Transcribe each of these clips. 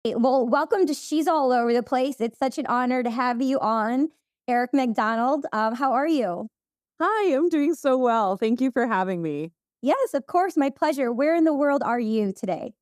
Well, welcome to She's All Over the Place. It's such an honor to have you on, Erin Macdonald. How are you? Hi, I'm doing so well. Thank you for having me. Yes, of course, my pleasure. Where in the world are you today?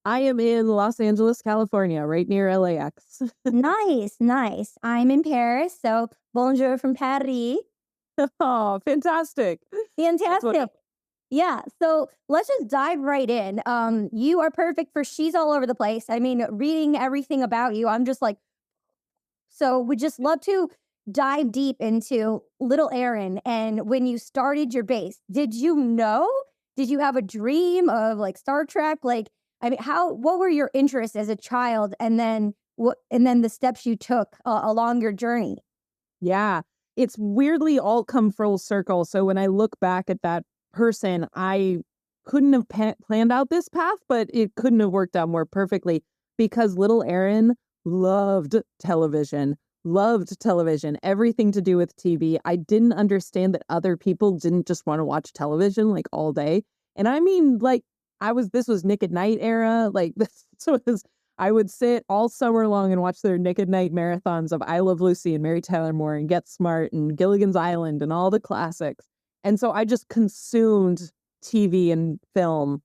I am in Los Angeles, California, right near LAX. Nice, nice. I'm in Paris, so bonjour from Paris. Oh, fantastic. That's what Fantastic. Yeah, so let's just dive right in. You are perfect for She's All Over the Place. I mean, reading everything about you, I'm just like, so we just love to dive deep into little Erin. And when you started your base, did you know? Did you have a dream of like Star Trek? Like, I mean, what were your interests as a child? And then the steps you took along your journey? Yeah, it's weirdly all come full circle. So when I look back at that person, I couldn't have planned out this path, but it couldn't have worked out more perfectly because little Erin loved television, everything to do with TV. I didn't understand that other people didn't just want to watch television like all day. And I mean, like, this was Nick at Night era. Like, this was I would sit all summer long and watch their Nick at Night marathons of I Love Lucy and Mary Tyler Moore and Get Smart and Gilligan's Island and all the classics. And so I just consumed TV and film.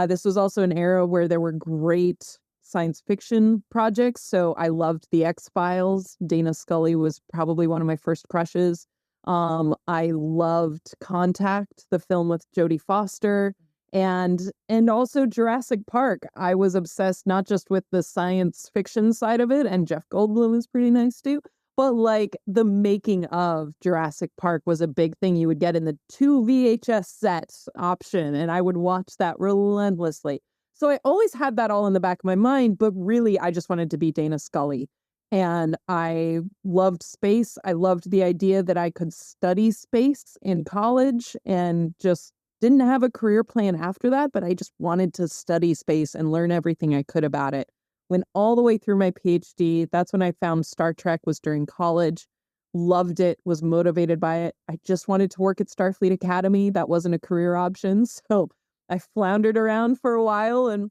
This was also an era where there were great science fiction projects. So I loved The X-Files. Dana Scully was probably one of my first crushes. I loved Contact, the film with Jodie Foster, and also Jurassic Park. I was obsessed not just with the science fiction side of it, and Jeff Goldblum is pretty nice too, but like the making of Jurassic Park was a big thing. You would get in the 2 VHS sets option, and I would watch that relentlessly. So I always had that all in the back of my mind, but really I just wanted to be Dana Scully. And I loved space. I loved the idea that I could study space in college and just didn't have a career plan after that, but I just wanted to study space and learn everything I could about it. Went all the way through my PhD. That's when I found Star Trek was during college. Loved it, was motivated by it. I just wanted to work at Starfleet Academy. That wasn't a career option. So I floundered around for a while and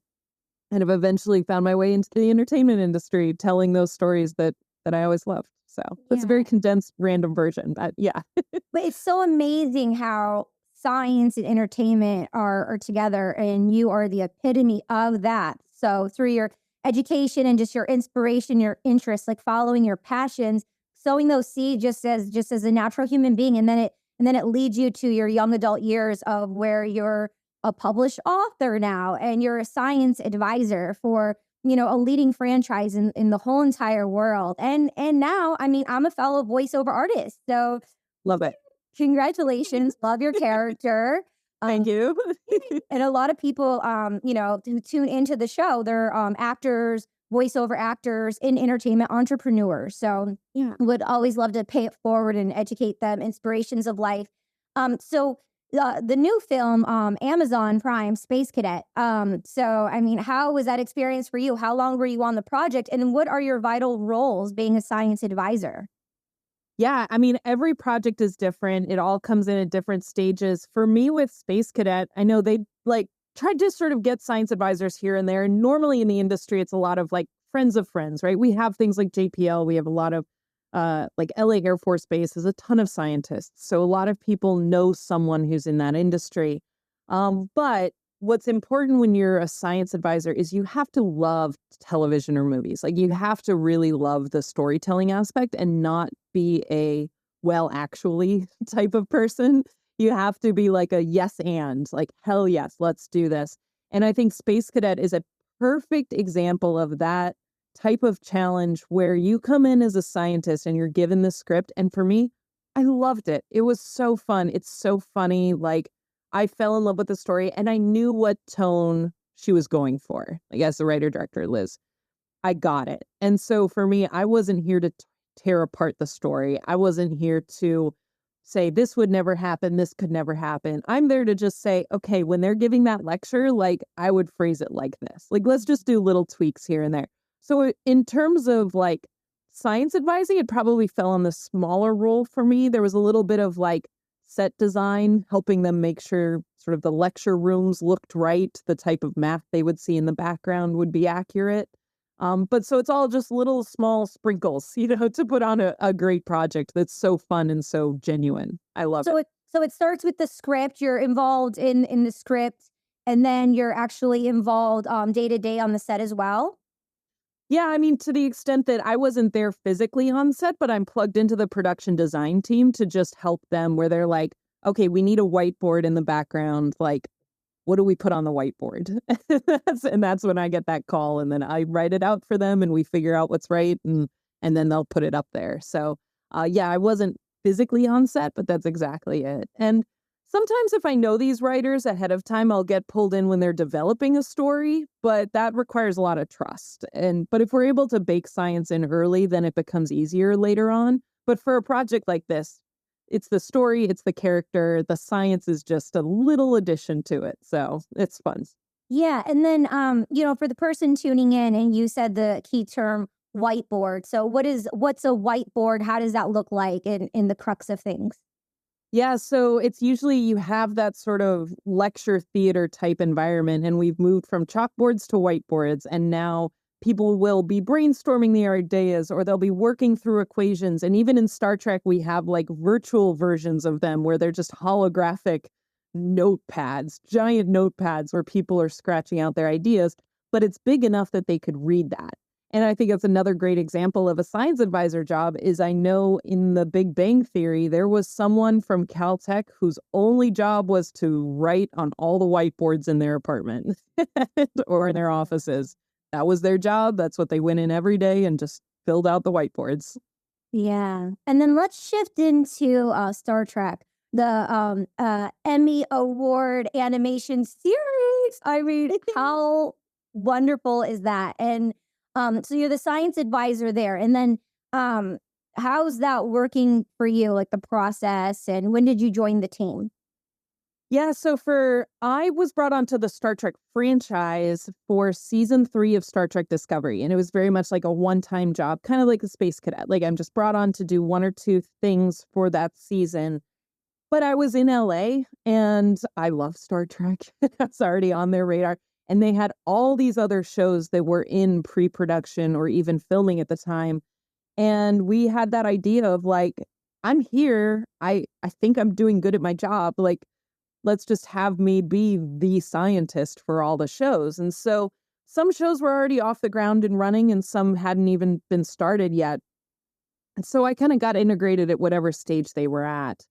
have eventually found my way into the entertainment industry, telling those stories that I always loved. So that's a Yeah. very condensed, random version, but yeah. But it's so amazing how science and entertainment are together, and you are the epitome of that. So through your education and just your inspiration, your interests, like following your passions, sowing those seeds just as a natural human being, and then it leads you to your young adult years of where you're a published author now and you're a science advisor for a leading franchise in the whole entire world. And now, I mean, I'm a fellow voiceover artist. So Love it. congratulations. Love your character. Thank you. And a lot of people, who tune into the show, they're actors, voiceover actors, and entertainment entrepreneurs. So Yeah. would always love to pay it forward and educate them, inspirations of life. The new film, Amazon Prime, Space Cadet. So, I mean, how was that experience for you? How long were you on the project? And what are your vital roles being a science advisor? Yeah, I mean, every project is different. It all comes in at different stages. For me with Space Cadet, I know they like tried to sort of get science advisors here and there. And normally in the industry, it's a lot of like friends of friends, right? We have things like JPL. We have a lot of like LA Air Force Base has a ton of scientists. So a lot of people know someone who's in that industry. But what's important when you're a science advisor is you have to love television or movies. Like you have to really love the storytelling aspect and not be a well, actually type of person. You have to be like a yes and like, hell yes, let's do this. And I think Space Cadet is a perfect example of that type of challenge where you come in as a scientist and you're given the script. And for me, I loved it. It was so fun. It's so funny. Like I fell in love with the story and I knew what tone she was going for. Like as the writer director, Liz, I got it. And so for me, I wasn't here to tear apart the story. I wasn't here to say this would never happen. This could never happen. I'm there to just say, okay, when they're giving that lecture, like I would phrase it like this. Like, let's just do little tweaks here and there. So in terms of like science advising, it probably fell on the smaller role for me. There was a little bit of like set design, helping them make sure sort of the lecture rooms looked right. The type of math they would see in the background would be accurate. But so it's all just little small sprinkles, to put on a great project that's so fun and so genuine. I love it. So it starts with the script. You're involved in the script, and then you're actually involved day to day on the set as well. Yeah, I mean, to the extent that I wasn't there physically on set, but I'm plugged into the production design team to just help them where they're like, okay, we need a whiteboard in the background. Like, what do we put on the whiteboard? And that's when I get that call, and then I write it out for them and we figure out what's right, and then they'll put it up there. So yeah, I wasn't physically on set, but that's exactly it. And sometimes if I know these writers ahead of time, I'll get pulled in when they're developing a story, but that requires a lot of trust. But if we're able to bake science in early, then it becomes easier later on. But for a project like this, it's the story, it's the character, the science is just a little addition to it. So it's fun. Yeah, and then for the person tuning in, and you said the key term whiteboard. So what's a whiteboard? How does that look like in the crux of things? Yeah, so it's usually you have that sort of lecture theater type environment, and we've moved from chalkboards to whiteboards, and now people will be brainstorming the ideas or they'll be working through equations. And even in Star Trek, we have like virtual versions of them where they're just holographic notepads, giant notepads where people are scratching out their ideas, but it's big enough that they could read that. And I think that's another great example of a science advisor job is I know in the Big Bang Theory, there was someone from Caltech whose only job was to write on all the whiteboards in their apartment or in their offices. That was their job. That's what they went in every day and just filled out the whiteboards. Yeah. And then let's shift into Star Trek, the Emmy Award animation series. I mean, how wonderful is that? And so you're the science advisor there. And then how's that working for you, like the process? And when did you join the team? Yeah, so I was brought onto the Star Trek franchise for season 3 of Star Trek Discovery, and it was very much like a one-time job, kind of like a space cadet. Like I'm just brought on to do one or two things for that season. But I was in LA and I love Star Trek. It's already on their radar. And they had all these other shows that were in pre-production or even filming at the time. And we had that idea of like, I'm here. I think I'm doing good at my job. Like, let's just have me be the scientist for all the shows. And so some shows were already off the ground and running and some hadn't even been started yet. And so I kind of got integrated at whatever stage they were at.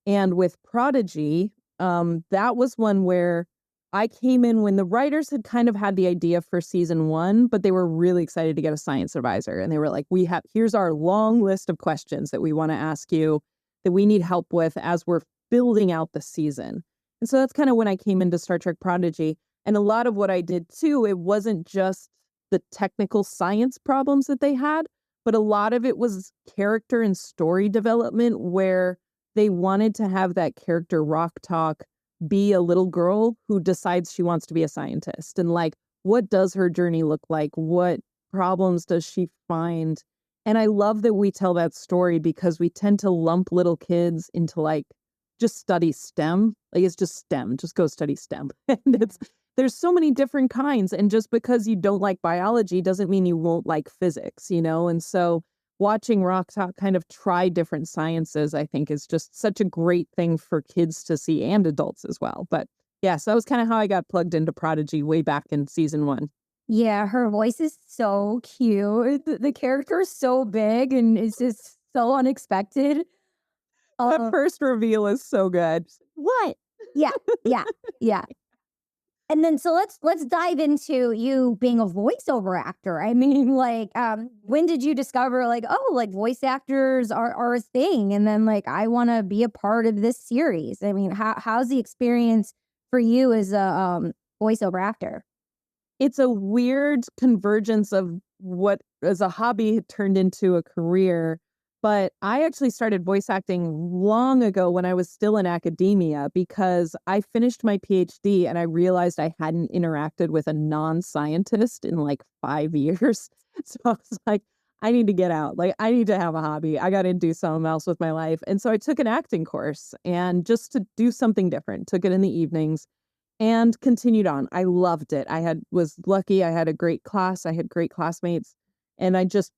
And with Prodigy, that was one where I came in when the writers had kind of had the idea for season 1, but they were really excited to get a science advisor. And they were like, here's our long list of questions that we want to ask you that we need help with as we're building out the season. And so that's kind of when I came into Star Trek Prodigy. And a lot of what I did too, it wasn't just the technical science problems that they had, but a lot of it was character and story development where they wanted to have that character Rock Talk be a little girl who decides she wants to be a scientist. And like, what does her journey look like? What problems does she find? And I love that we tell that story because we tend to lump little kids into like, just study STEM. Like it's just STEM, just go study STEM. And there's so many different kinds. And just because you don't like biology doesn't mean you won't like physics, And so watching Rock Talk kind of try different sciences, I think is just such a great thing for kids to see and adults as well. But yeah, so that was kind of how I got plugged into Prodigy way back in season 1. Yeah, her voice is so cute. The character is so big and it's just so unexpected. That first reveal is so good. What? Yeah. And then so let's dive into you being a voiceover actor. I mean, like, when did you discover like, oh, like voice actors are a thing, and then like I want to be a part of this series? I mean, how's the experience for you as a voiceover actor? It's a weird convergence of what as a hobby had turned into a career. But I actually started voice acting long ago when I was still in academia because I finished my PhD and I realized I hadn't interacted with a non-scientist in like 5 years. So I was like, I need to get out. Like, I need to have a hobby. I got to do something else with my life. And so I took an acting course and just to do something different, took it in the evenings. and continued on. I loved it. Was lucky. I had a great class. I had great classmates, and I just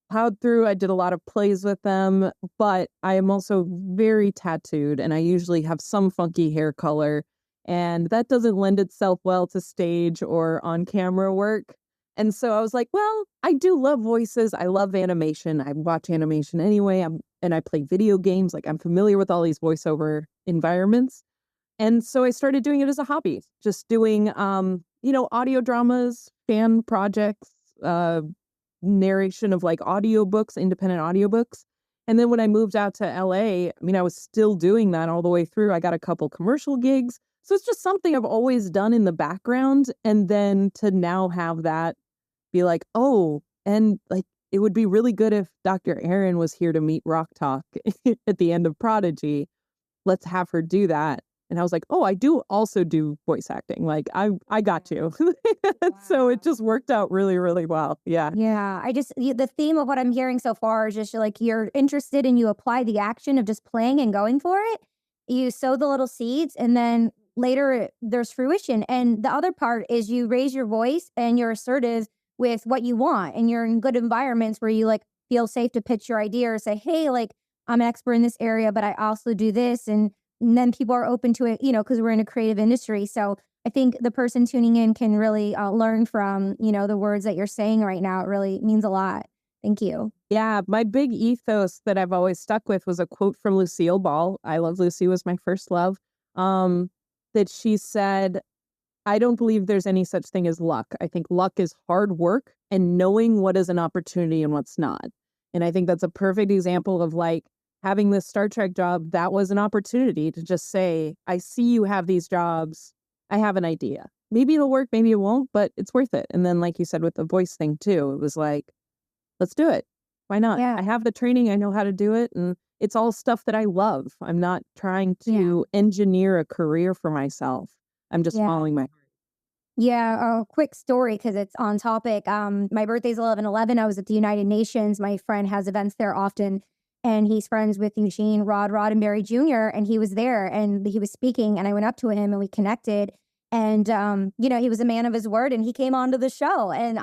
plowed through. I did a lot of plays with them, but I am also very tattooed, and I usually have some funky hair color, and that doesn't lend itself well to stage or on camera work. And so I was like, well, I do love voices. I love animation. I watch animation anyway. And I play video games. Like, I'm familiar with all these voiceover environments. And so I started doing it as a hobby, just doing, audio dramas, fan projects, narration of like audiobooks, independent audiobooks. And then when I moved out to LA, I mean, I was still doing that all the way through. I got a couple commercial gigs. So it's just something I've always done in the background. And then to now have that be like, oh, and like, it would be really good if Dr. Erin was here to meet Rock Talk at the end of Prodigy. Let's have her do that. And I was like, oh, I do also do voice acting. Like, I got you. So it just worked out really, really well. Yeah. Yeah. The theme of what I'm hearing so far is just like you're interested and you apply the action of just playing and going for it. You sow the little seeds and then later there's fruition. And the other part is you raise your voice and you're assertive with what you want. And you're in good environments where you like feel safe to pitch your idea or say, hey, like I'm an expert in this area, but I also do this. And then people are open to it, because we're in a creative industry. So I think the person tuning in can really learn from, the words that you're saying right now. It really means a lot. Thank you. Yeah. My big ethos that I've always stuck with was a quote from Lucille Ball. I Love Lucy was my first love. That she said, I don't believe there's any such thing as luck. I think luck is hard work and knowing what is an opportunity and what's not. And I think that's a perfect example of like, having this Star Trek job, that was an opportunity to just say, I see you have these jobs. I have an idea. Maybe it'll work, maybe it won't, but it's worth it. And then, like you said, with the voice thing too, it was like, let's do it. Why not? Yeah. I have the training. I know how to do it. And it's all stuff that I love. I'm not trying to engineer a career for myself. I'm just following my heart. Yeah, a quick story because it's on topic. My birthday's 11/11. I was at the United Nations. My friend has events there often. And he's friends with Eugene Roddenberry Jr. And he was there and he was speaking and I went up to him and we connected. And, he was a man of his word and he came onto the show. And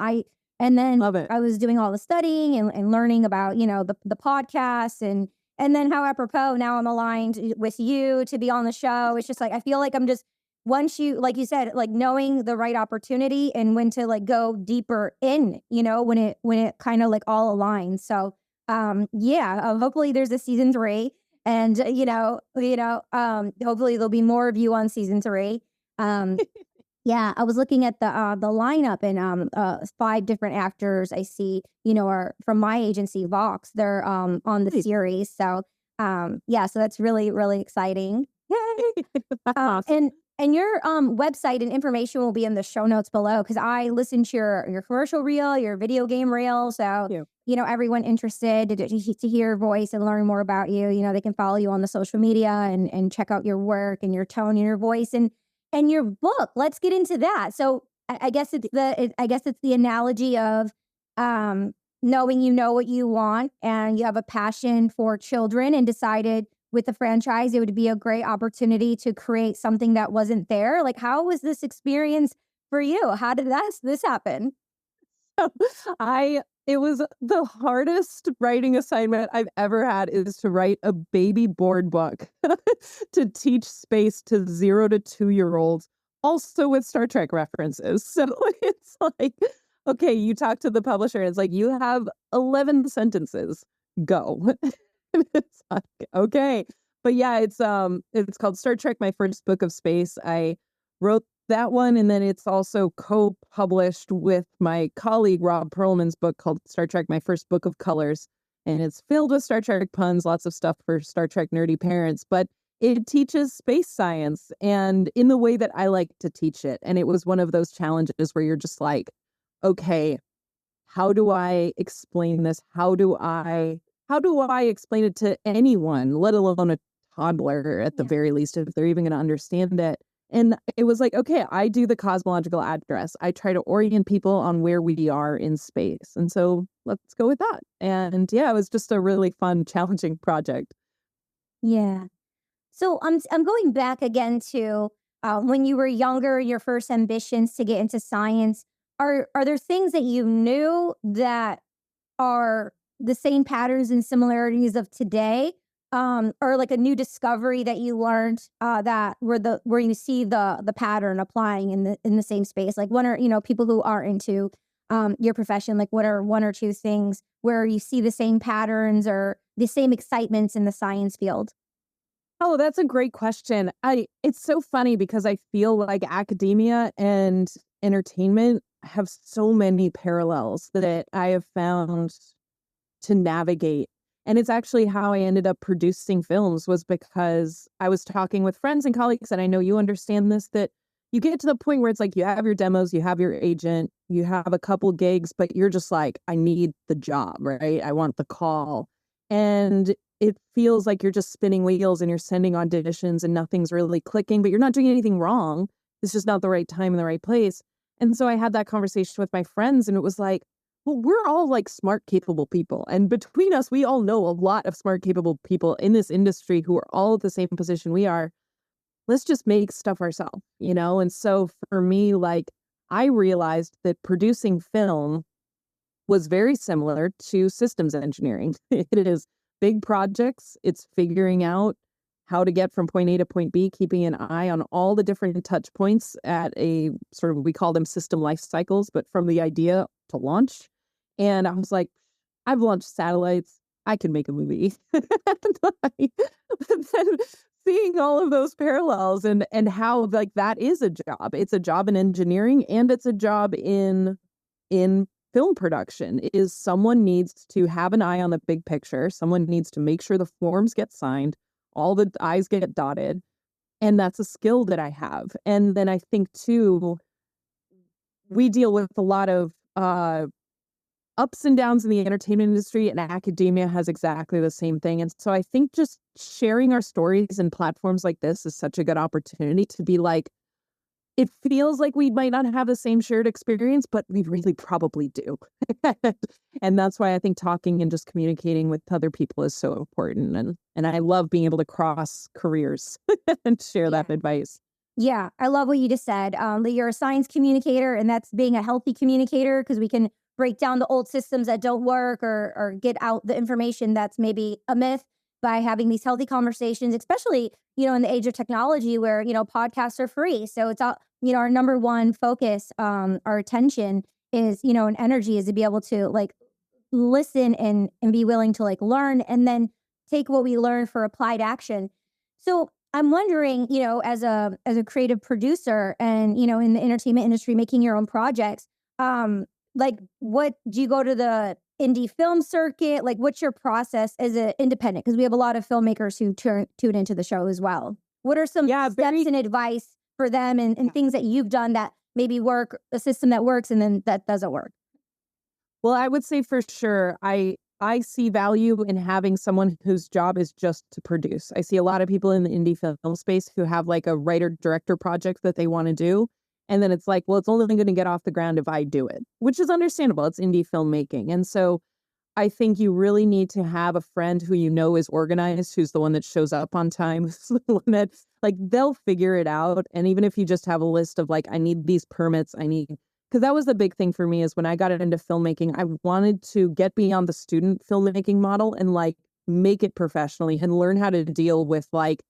then Love it. I was doing all the studying and learning about, the podcast and then how apropos now I'm aligned with you to be on the show. It's just like, I feel like I'm just, once you, like you said, like knowing the right opportunity and when to like go deeper in, when it kind of like all aligns. So, hopefully there's a season 3 and, hopefully there'll be more of you on season 3. I was looking at the lineup and 5 different actors I see, are from my agency, Vox. They're on the series. So, so that's really, really exciting. Yay! Awesome. And your website and information will be in the show notes below because I listened to your commercial reel, your video game reel. So, everyone interested to hear your voice and learn more about you, they can follow you on the social media and check out your work and your tone and your voice and your book. Let's get into that. So I guess it's the analogy of knowing you know what you want and you have a passion for children and decided with the franchise, it would be a great opportunity to create something that wasn't there. Like, how was this experience for you? How did this happen? It was the hardest writing assignment I've ever had is to write a baby board book to teach space to 0 to 2-year-olds, also with Star Trek references. So it's like, okay, you talk to the publisher, and it's like, you have 11 sentences, go. It's like, okay. But yeah, it's called Star Trek, My First Book of Space. I wrote that one, and then it's also co-published with my colleague Rob Perlman's book called Star Trek, My First Book of Colors. And it's filled with Star Trek puns, lots of stuff for Star Trek nerdy parents, but it teaches space science and in the way that I like to teach it. And it was one of those challenges where you're just like, okay, how do I explain this? How do I explain it to anyone, let alone a toddler at the very least, if they're even going to understand it? And it was like, okay, I do the cosmological address. I try to orient people on where we are in space. And so let's go with that. And yeah, it was just a really fun, challenging project. Yeah. So I'm going back again to when you were younger, your first ambitions to get into science, are there things that you knew that are the same patterns and similarities of today, or like a new discovery that you learned that where you see the pattern applying in the same space? Like, what are, people who are into your profession, like what are one or two things where you see the same patterns or the same excitements in the science field? Oh, that's a great question. It's so funny because I feel like academia and entertainment have so many parallels that I have found to navigate. And it's actually how I ended up producing films, was because I was talking with friends and colleagues, and I know you understand this, that you get to the point where it's like you have your demos, you have your agent, you have a couple gigs, but you're just like, I need the job, right? I want the call. And it feels like you're just spinning wheels and you're sending auditions and nothing's really clicking, but you're not doing anything wrong. It's just not the right time in the right place. And so I had that conversation with my friends, and it was like, well, we're all like smart, capable people. And between us, we all know a lot of smart, capable people in this industry who are all at the same position we are. Let's just make stuff ourselves, you know? And so for me, like, I realized that producing film was very similar to systems engineering. It is big projects. It's figuring out how to get from point A to point B, keeping an eye on all the different touch points at a sort of, we call them system life cycles, but from the idea to launch. And I was like, I've launched satellites. I can make a movie. But then seeing all of those parallels and how like that is a job. It's a job in engineering and it's a job in film production. Is someone needs to have an eye on the big picture. Someone needs to make sure the forms get signed, all the I's get dotted. And that's a skill that I have. And then I think too, we deal with a lot of ups and downs in the entertainment industry, and academia has exactly the same thing. And so I think just sharing our stories in platforms like this is such a good opportunity to be like, it feels like we might not have the same shared experience, but we really probably do. And that's why I think talking and just communicating with other people is so important. And I love being able to cross careers and share that advice. Yeah, I love what you just said. That you're a science communicator, and that's being a healthy communicator, because we can break down the old systems that don't work, or get out the information that's maybe a myth by having these healthy conversations, especially, in the age of technology where, podcasts are free. So it's all, our number one focus, our attention is, and energy is to be able to like listen and be willing to like learn, and then take what we learn for applied action. So I'm wondering, as a creative producer and, in the entertainment industry, making your own projects, like, what do you go to the indie film circuit? Like, what's your process as an independent? Because we have a lot of filmmakers who tune into the show as well. What are some steps and advice for them, and things that you've done that maybe work, a system that works and then that doesn't work? Well, I would say for sure, I see value in having someone whose job is just to produce. I see a lot of people in the indie film space who have like a writer-director project that they want to do. And then it's like, well, it's only going to get off the ground if I do it, which is understandable. It's indie filmmaking. And so I think you really need to have a friend who is organized, who's the one that shows up on time, who's the one that, like, they'll figure it out. And even if you just have a list of like, I need these permits, because that was the big thing for me, is when I got into filmmaking, I wanted to get beyond the student filmmaking model and like make it professionally and learn how to deal with like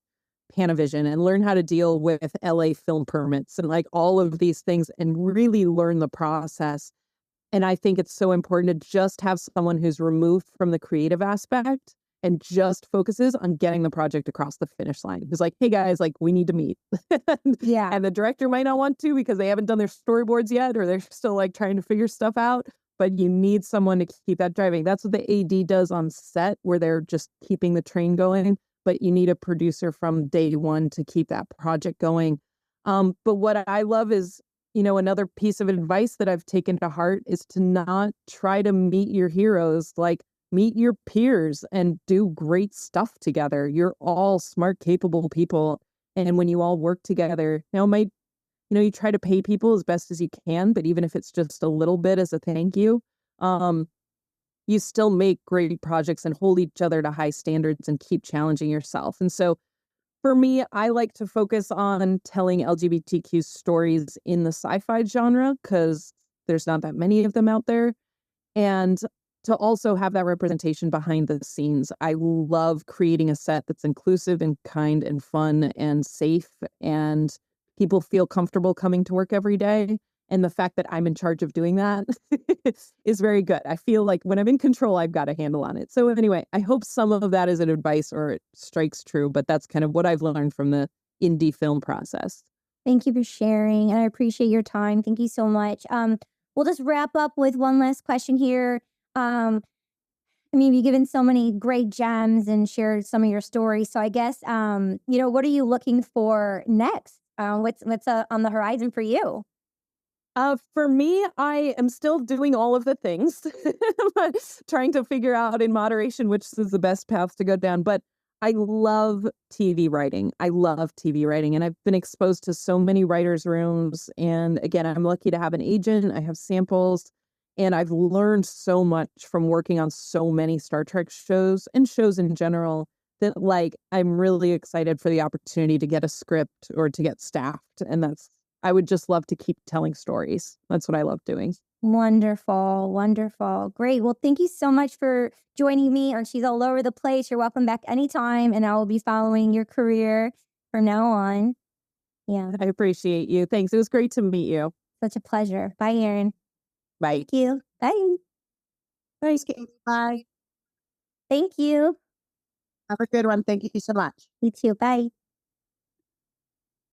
Panavision and learn how to deal with LA film permits and like all of these things and really learn the process. And I think it's so important to just have someone who's removed from the creative aspect and just focuses on getting the project across the finish line. Who's like, hey guys, like, we need to meet. Yeah. And the director might not want to because they haven't done their storyboards yet, or they're still like trying to figure stuff out. But you need someone to keep that driving. That's what the AD does on set, where they're just keeping the train going. But you need a producer from day one to keep that project going. But what I love is, another piece of advice that I've taken to heart is to not try to meet your heroes, like meet your peers and do great stuff together. You're all smart, capable people. And when you all work together, you try to pay people as best as you can, but even if it's just a little bit as a thank you, you still make great projects and hold each other to high standards and keep challenging yourself. And so For me, I like to focus on telling LGBTQ stories in the sci-fi genre because there's not that many of them out there. And to also have that representation behind the scenes. I love creating a set that's inclusive and kind and fun and safe, and people feel comfortable coming to work every day. And the fact that I'm in charge of doing that is very good. I feel like when I'm in control, I've got a handle on it. So anyway, I hope some of that is an advice or it strikes true, but that's kind of what I've learned from the indie film process. Thank you for sharing, and I appreciate your time. Thank you so much. We'll just wrap up with one last question here. I mean, you've given so many great gems and shared some of your stories. So I guess, what are you looking for next? What's on the horizon for you? For me, I am still doing all of the things, but trying to figure out in moderation which is the best path to go down. But I love TV writing. I love TV writing, and I've been exposed to so many writers' rooms. And again, I'm lucky to have an agent. I have samples, and I've learned so much from working on so many Star Trek shows and shows in general that, like, I'm really excited for the opportunity to get a script or to get staffed. And I would just love to keep telling stories. That's what I love doing. Wonderful, wonderful. Great. Well, thank you so much for joining me on She's All Over the Place. You're welcome back anytime, and I will be following your career from now on. Yeah, I appreciate you. Thanks. It was great to meet you. such a pleasure. Bye, Erin. Bye. Thank you. Bye. Thanks, Katie. Bye. Thank you. Have a good one. Thank you so much. You too. Bye.